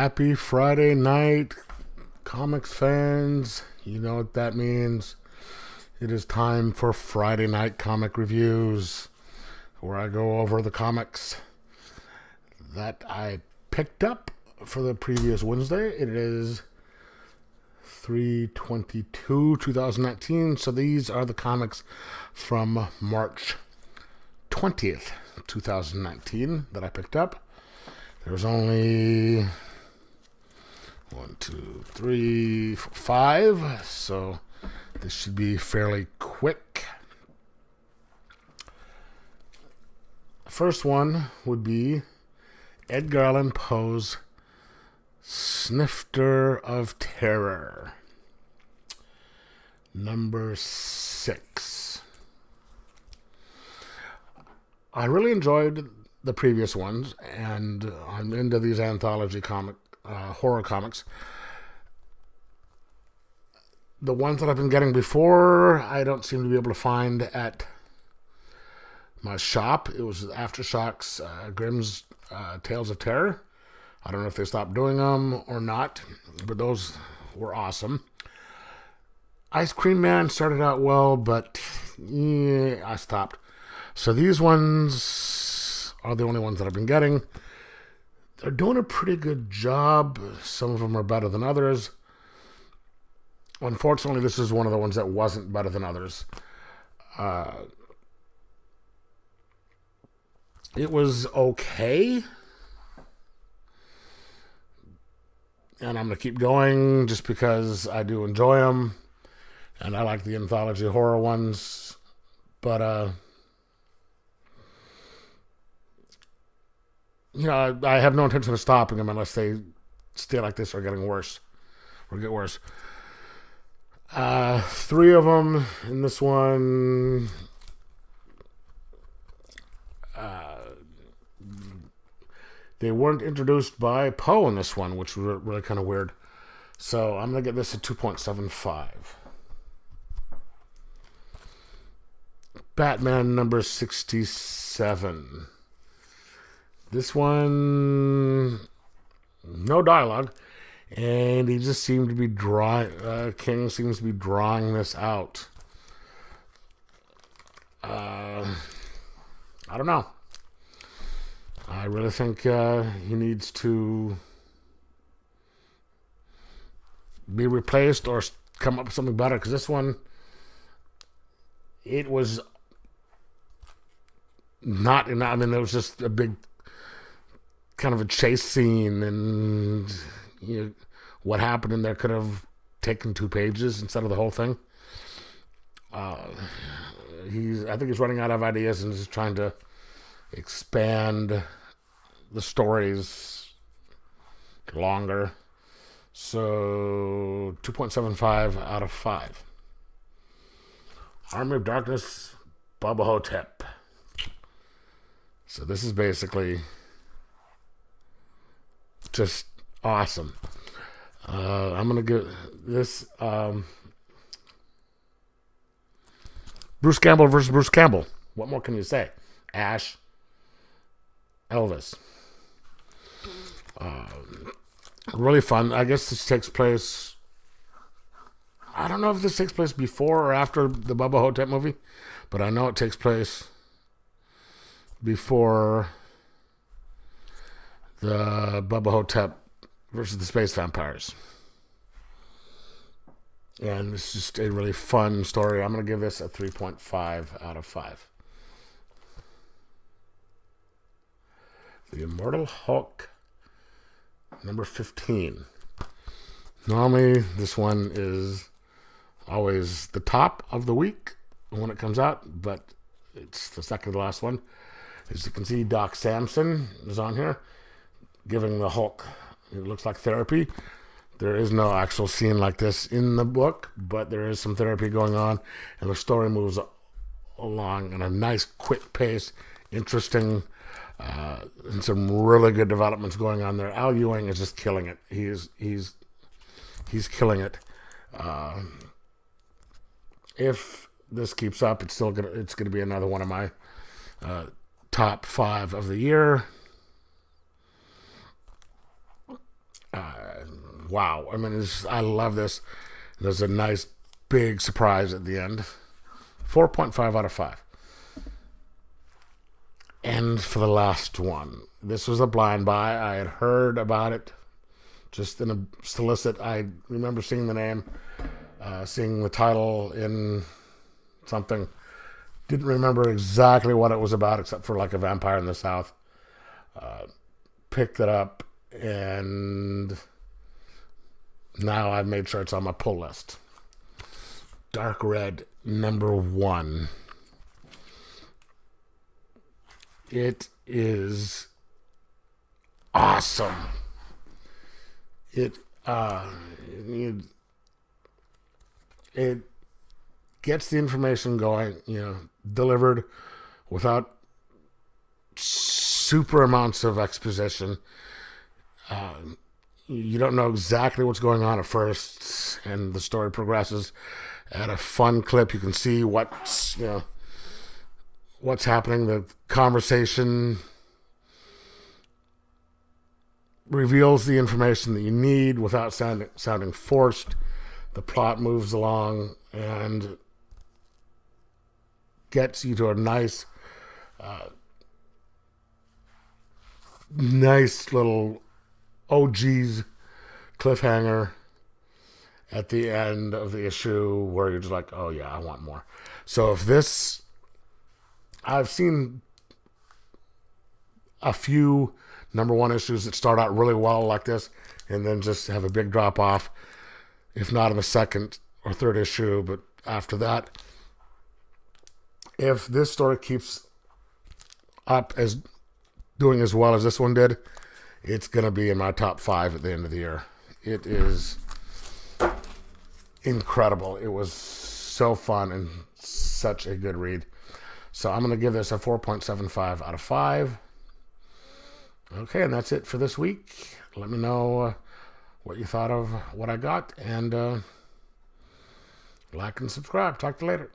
Happy Friday night, comics fans. You know what that means. It is time for Friday night comic reviews, where I go over the comics that I picked up for the previous Wednesday. It is 3/22/2019. So these are the comics from March 20th, 2019 that I picked up. There's only 1, 2, 3, 4, 5, so this should be fairly quick. First one would be Edgar Allan Poe's Snifter of Terror, number 6. I really enjoyed the previous ones, and I'm into these anthology horror comics. The ones that I've been getting before, I don't seem to be able to find at my shop. It was Aftershocks, Grimm's Tales of Terror. I don't know if they stopped doing them or not, but those were awesome. Ice Cream Man started out well, but I stopped. So these ones are the only ones that I've been getting. They're doing a pretty good job. Some of them are better than others. Unfortunately, this is one of the ones that wasn't better than others. It was okay. And I'm going to keep going just because I do enjoy them. And I like the anthology horror ones. But, I have no intention of stopping them unless they stay like this or getting worse. Or get worse. 3 of them in this one. They weren't introduced by Poe in this one, which was really kind of weird. So I'm going to get this a 2.75. Batman number 67. This one, no dialogue, and he just seemed to be King seems to be drawing this out. I don't know. I really think he needs to be replaced or come up with something better, because this one, it was not enough. I mean, there was just a big kind of a chase scene, and what happened in there could have taken 2 pages instead of the whole thing. I think he's running out of ideas and is trying to expand the stories longer. So 2.75 out of 5. Army of Darkness, Bubba Hotep. So this is basically just awesome. I'm going to give this Bruce Campbell versus Bruce Campbell. What more can you say? Ash, Elvis. Really fun. I guess this takes place, I don't know if this takes place before or after the Bubba Hotep movie, but I know it takes place before the Bubba Hotep versus the Space Vampires. And it's just a really fun story. I'm going to give this a 3.5 out of 5. The Immortal Hulk, number 15. Normally, this one is always the top of the week when it comes out, but it's the second to last one. As you can see, Doc Samson is on here, giving the Hulk, it looks like therapy. There is no actual scene like this in the book, but there is some therapy going on, and the story moves along in a nice, quick pace, interesting, and some really good developments going on there. Al Ewing is just killing it. He's killing it. If this keeps up, it's gonna be another one of my top 5 of the year. Wow. I mean, I love this. There's a nice big surprise at the end. 4.5 out of 5. And for the last one, this was a blind buy. I had heard about it just in a solicit. I remember seeing the name, seeing the title in something. Didn't remember exactly what it was about, except for like a vampire in the South. Picked it up, and now I've made sure it's on my pull list. Dark Red, number 1. It is awesome. It gets the information going, delivered without super amounts of exposition. You don't know exactly what's going on at first, and the story progresses at a fun clip. You can see what's happening. The conversation reveals the information that you need without sounding forced. The plot moves along and gets you to a nice little OG's cliffhanger at the end of the issue where you're just like, oh yeah, I want more. So I've seen a few number 1 issues that start out really well like this and then just have a big drop off, if not in the second or third issue, but after that. If this story keeps up as doing as well as this one did, it's going to be in my top 5 at the end of the year. It is incredible. It was so fun and such a good read. So I'm going to give this a 4.75 out of 5. Okay, and that's it for this week. Let me know what you thought of what I got, and like and subscribe. Talk to you later.